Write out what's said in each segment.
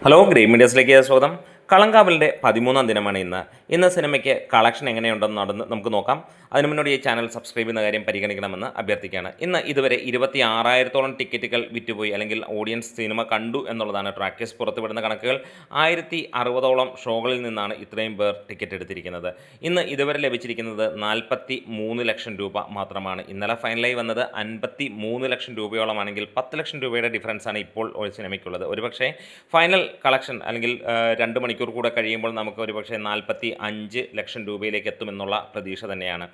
Hello green മീഡിയസിലേക്ക് സ്വാഗതം. കളങ്കാവലിൻ്റെ 13-ാം ദിനമാണ് ഇന്ന് സിനിമയ്ക്ക് കളക്ഷൻ എങ്ങനെയുണ്ടെന്ന് നമുക്ക് നോക്കാം. അതിനു മുന്നോടി ഈ ചാനൽ സബ്സ്ക്രൈബ് ചെയ്യുന്ന കാര്യം പരിഗണിക്കണമെന്ന് അഭ്യർത്ഥിക്കുകയാണ്. ഇന്ന് ഇതുവരെ 26,000-ഓളം ടിക്കറ്റുകൾ വിറ്റുപോയി, അല്ലെങ്കിൽ ഓഡിയൻസ് സിനിമ കണ്ടു എന്നുള്ളതാണ് ട്രാക്കേഴ്സ് പുറത്തുവിടുന്ന കണക്കുകൾ. 1,060-ഓളം ഷോകളിൽ നിന്നാണ് ഇത്രയും പേർ ടിക്കറ്റ് എടുത്തിരിക്കുന്നത്. ഇന്ന് ഇതുവരെ ലഭിച്ചിരിക്കുന്നത് 43 ലക്ഷം രൂപ മാത്രമാണ്. ഇന്നലെ ഫൈനലായി വന്നത് 53 ലക്ഷം രൂപയോളമാണെങ്കിൽ 10 ലക്ഷം രൂപയുടെ ഡിഫറൻസാണ് ഇപ്പോൾ ഒരു സിനിമയ്ക്കുള്ളത്. ഒരുപക്ഷെ ഫൈനൽ കളക്ഷൻ അല്ലെങ്കിൽ 2 മണിക്കൂർ കൂടെ കഴിയുമ്പോൾ നമുക്ക് ഒരുപക്ഷെ 45 ലക്ഷം രൂപയിലേക്ക് എത്തുമെന്നുള്ള പ്രതീക്ഷ തന്നെയാണ്.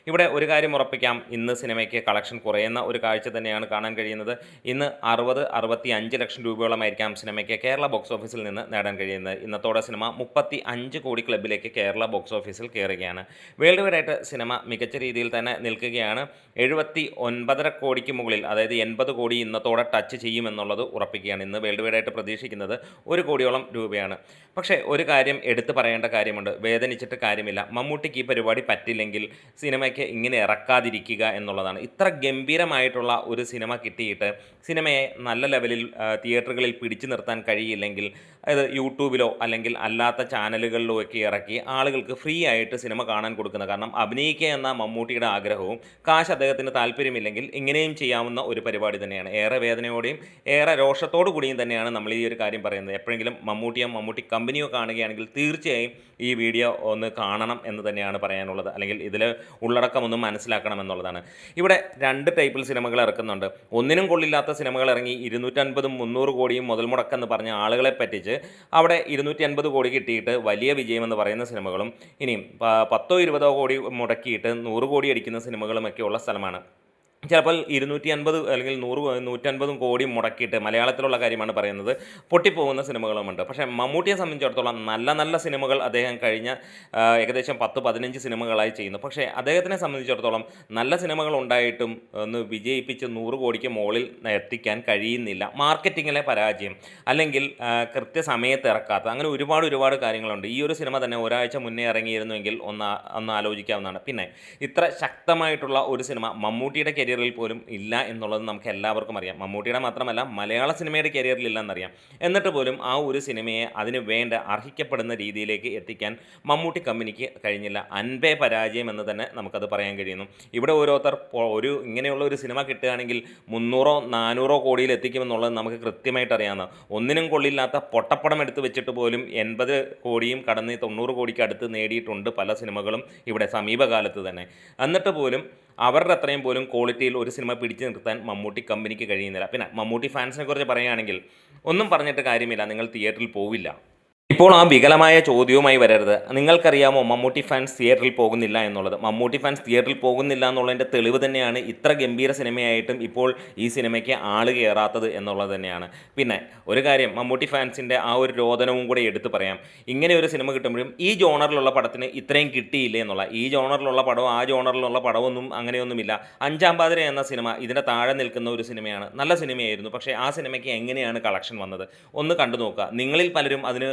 ഇവിടെ ഒരു കാര്യം ഉറപ്പിക്കാം, ഇന്ന് സിനിമയ്ക്ക് കളക്ഷൻ കുറയുന്ന ഒരു കാഴ്ച തന്നെയാണ് കാണാൻ കഴിയുന്നത്. ഇന്ന് 65 ലക്ഷം രൂപയോളമായിരിക്കാം സിനിമയ്ക്ക് കേരള ബോക്സ് ഓഫീസിൽ നിന്ന് നേടാൻ കഴിയുന്നത്. ഇന്നത്തോടെ സിനിമ 35 കോടി ക്ലബിലേക്ക് കേരള ബോക്സ് ഓഫീസിൽ കയറുകയാണ്. വേൾഡ് വൈഡായിട്ട് സിനിമ മികച്ച രീതിയിൽ തന്നെ നിൽക്കുകയാണ്. 79.5 കോടിക്ക് മുകളിൽ, അതായത് 80 കോടി ഇന്നത്തോടെ ടച്ച് ചെയ്യുമെന്നുള്ളത് ഉറപ്പിക്കുകയാണ്. ഇന്ന് വേൾഡ് വൈഡായിട്ട് പ്രതീക്ഷിക്കുന്നത് 1 കോടിയോളം രൂപയാണ്. പക്ഷേ ഒരു കാര്യം എടുത്തു പറയേണ്ട കാര്യമുണ്ട്, വേദനിച്ചിട്ട് കാര്യമില്ല. മമ്മൂട്ടിക്ക് ഈ പരിപാടി പറ്റില്ലെങ്കിൽ സിനിമയ്ക്ക് ഇങ്ങനെ ഇറക്കാതിരിക്കുക എന്നുള്ളതാണ്. ഇത്ര ഗംഭീരമായിട്ടുള്ള ഒരു സിനിമ കിട്ടിയിട്ട് സിനിമയെ നല്ല ലെവലിൽ തിയേറ്ററുകളിൽ പിടിച്ചു നിർത്താൻ കഴിയില്ലെങ്കിൽ അത് യൂട്യൂബിലോ അല്ലെങ്കിൽ അല്ലാത്ത ചാനലുകളിലോ ഒക്കെ ഇറക്കി ആളുകൾക്ക് ഫ്രീ ആയിട്ട് സിനിമ കാണാൻ കൊടുക്കുന്നത്. കാരണം അഭിനയിക്കുക എന്ന മമ്മൂട്ടിയുടെ ആഗ്രഹവും കാശ് അദ്ദേഹത്തിന് താല്പര്യമില്ലെങ്കിൽ ഇങ്ങനെയും ചെയ്യാവുന്ന ഒരു പരിപാടി തന്നെയാണ്. ഏറെ വേദനയോടെയും ഏറെ രോഷത്തോടു കൂടിയും തന്നെയാണ് നമ്മൾ ഈ ഒരു കാര്യം പറയുന്നത്. എപ്പോഴെങ്കിലും മമ്മൂട്ടി കമ്പനിയോ കാണുകയാണെങ്കിൽ തീർച്ചയായും ഈ വീഡിയോ ഒന്ന് കാണണം എന്ന് തന്നെയാണ് പറയാനുള്ളത്, അല്ലെങ്കിൽ ഇതിൽ ഉള്ളടക്കമൊന്നും മനസ്സിലാക്കണം എന്നുള്ളതാണ്. ഇവിടെ 2 ടൈപ്പിൽ സിനിമകൾ ഇറക്കുന്നുണ്ട്. ഒന്നിനും കൊള്ളില്ലാത്ത സിനിമകൾ ഇറങ്ങി 250-300 കോടിയും മുതൽ മുടക്കെന്ന് പറഞ്ഞ ആളുകളെ പറ്റിച്ച് അവിടെ 250 കോടി കിട്ടിയിട്ട് വലിയ വിജയമെന്ന് പറയുന്ന സിനിമകളും, ഇനിയും 10-20 കോടി മുടക്കിയിട്ട് 100 കോടി അടിക്കുന്ന സിനിമകളുമൊക്കെ ഉള്ള സ്ഥലമാണ്. ചിലപ്പോൾ 250 അല്ലെങ്കിൽ 100-150 കോടി മുടക്കിയിട്ട്, മലയാളത്തിലുള്ള കാര്യമാണ് പറയുന്നത്, പൊട്ടിപ്പോകുന്ന സിനിമകളുമുണ്ട്. പക്ഷേ മമ്മൂട്ടിയെ സംബന്ധിച്ചിടത്തോളം നല്ല സിനിമകൾ അദ്ദേഹം കഴിഞ്ഞ ഏകദേശം 10-15 സിനിമകളായി ചെയ്യുന്നു. പക്ഷേ അദ്ദേഹത്തിനെ സംബന്ധിച്ചിടത്തോളം നല്ല സിനിമകൾ ഉണ്ടായിട്ടും ഒന്ന് വിജയിപ്പിച്ച് 100 കോടിക്ക് മുകളിൽ എത്തിക്കാൻ കഴിയുന്നില്ല. മാർക്കറ്റിങ്ങിലെ പരാജയം, അല്ലെങ്കിൽ കൃത്യസമയത്ത് ഇറക്കാത്ത, അങ്ങനെ ഒരുപാട് കാര്യങ്ങളുണ്ട്. ഈ ഒരു സിനിമ തന്നെ ഒരാഴ്ച മുന്നേ ഇറങ്ങിയിരുന്നുവെങ്കിൽ ഒന്ന് ആലോചിക്കാവുന്നതാണ്. പിന്നെ ഇത്ര ശക്തമായിട്ടുള്ള ഒരു സിനിമ മമ്മൂട്ടിയുടെ കരിയറിൽ പോലും ഇല്ല എന്നുള്ളത് നമുക്ക് എല്ലാവർക്കും അറിയാം. മമ്മൂട്ടിയുടെ മാത്രമല്ല, മലയാള സിനിമയുടെ കരിയറിൽ ഇല്ലെന്നറിയാം. എന്നിട്ട് പോലും ആ ഒരു സിനിമയെ അതിന് വേണ്ട അർഹിക്കപ്പെടുന്ന രീതിയിലേക്ക് എത്തിക്കാൻ മമ്മൂട്ടി കമ്പനിക്ക് കഴിഞ്ഞില്ല. അൻപേ പരാജയം എന്ന് തന്നെ നമുക്കത് പറയാൻ കഴിയുന്നു. ഇവിടെ ഓരോരുത്തർ ഇങ്ങനെയുള്ള ഒരു സിനിമ കിട്ടുകയാണെങ്കിൽ 300-400 കോടിയിൽ എത്തിക്കുമെന്നുള്ളത് നമുക്ക് കൃത്യമായിട്ട് അറിയാവുന്ന, ഒന്നിനും കൊള്ളില്ലാത്ത പൊട്ടപ്പടം എടുത്ത് വെച്ചിട്ട് പോലും 80 കോടിയും കടന്ന് 90 കോടിക്ക് അടുത്ത് നേടിയിട്ടുണ്ട് പല സിനിമകളും ഇവിടെ സമീപകാലത്ത് തന്നെ. എന്നിട്ട് പോലും അവരുടെ അത്രയും പോലും ക്വാളിറ്റിയിൽ ഒരു സിനിമ പിടിച്ചു നിർത്താൻ മമ്മൂട്ടി കമ്പനിക്ക് കഴിയുന്നില്ല. പിന്നെ മമ്മൂട്ടി ഫാൻസിനെ കുറിച്ച് പറയുകയാണെങ്കിൽ ഒന്നും പറഞ്ഞിട്ട് കാര്യമില്ല, നിങ്ങൾ തിയേറ്ററിൽ പോവില്ല. ഇപ്പോൾ ആ വികലമായ ചോദ്യവുമായി വരരുത്. നിങ്ങൾക്കറിയാമോ മമ്മൂട്ടി ഫാൻസ് തിയേറ്ററിൽ പോകുന്നില്ല എന്നുള്ളത്? മമ്മൂട്ടി ഫാൻസ് തിയേറ്ററിൽ പോകുന്നില്ല എന്നുള്ളതിൻ്റെ തെളിവ് തന്നെയാണ് ഇത്ര ഗംഭീര സിനിമയായിട്ടും ഇപ്പോൾ ഈ സിനിമയ്ക്ക് ആൾ കയറാത്തത് എന്നുള്ളത് തന്നെയാണ്. പിന്നെ ഒരു കാര്യം, മമ്മൂട്ടി ഫാൻസിൻ്റെ ആ ഒരു രോദനവും കൂടെ എടുത്തു പറയാം. ഇങ്ങനെ ഒരു സിനിമ കിട്ടുമ്പോഴും ഈ ജോണറിലുള്ള പടത്തിന് ഇത്രയും കിട്ടിയില്ലേ എന്നുള്ള, ഈ ജോണറിലുള്ള പടവും ആ ജോണറിലുള്ള പടമൊന്നും അങ്ങനെയൊന്നുമില്ല. അഞ്ചാം പാതിര എന്ന സിനിമ ഇതിൻ്റെ താഴെ നിൽക്കുന്ന ഒരു സിനിമയാണ്, നല്ല സിനിമയായിരുന്നു. പക്ഷേ ആ സിനിമയ്ക്ക് എങ്ങനെയാണ് കളക്ഷൻ വന്നത് ഒന്ന് കണ്ടു നോക്കുക. നിങ്ങളിൽ പലരും അതിന്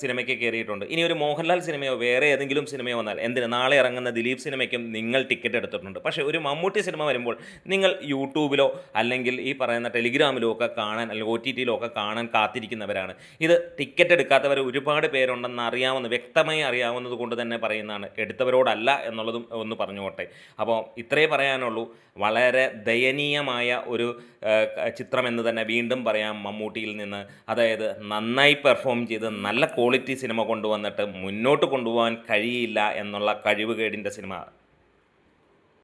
സിനിമയ്ക്ക് കയറിയിട്ടുണ്ട്. ഇനി ഒരു മോഹൻലാൽ സിനിമയോ വേറെ ഏതെങ്കിലും സിനിമയോ വന്നാൽ, എന്തിന്, നാളെ ഇറങ്ങുന്ന ദിലീപ് സിനിമയ്ക്കും നിങ്ങൾ ടിക്കറ്റ് എടുത്തിട്ടുണ്ട്. പക്ഷേ ഒരു മമ്മൂട്ടി സിനിമ വരുമ്പോൾ നിങ്ങൾ യൂട്യൂബിലോ അല്ലെങ്കിൽ ഈ പറയുന്ന ടെലിഗ്രാമിലോ ഒക്കെ കാണാൻ, അല്ലെങ്കിൽ OTTയിലോ ഒക്കെ കാണാൻ കാത്തിരിക്കുന്നവരാണ്. ഇത് ടിക്കറ്റ് എടുക്കാത്തവർ ഒരുപാട് പേരുണ്ടെന്ന് വ്യക്തമായി അറിയാവുന്നത് കൊണ്ട് തന്നെ പറയുന്നതാണ്, എടുത്തവരോടല്ല എന്നുള്ളതും ഒന്ന് പറഞ്ഞുകൊട്ടെ. അപ്പോൾ ഇത്രേ പറയാനുള്ളൂ. വളരെ ദയനീയമായ ഒരു ചിത്രമെന്ന് തന്നെ വീണ്ടും പറയാം മമ്മൂട്ടിയിൽ നിന്ന്. അതായത് നന്നായി പെർഫോം ചെയ്ത് നല്ല ക്വാളിറ്റി സിനിമ കൊണ്ടുവന്നിട്ട് മുന്നോട്ട് കൊണ്ടുപോകാൻ കഴിയില്ല എന്നുള്ള കഴിവുകേടിൻ്റെ സിനിമ.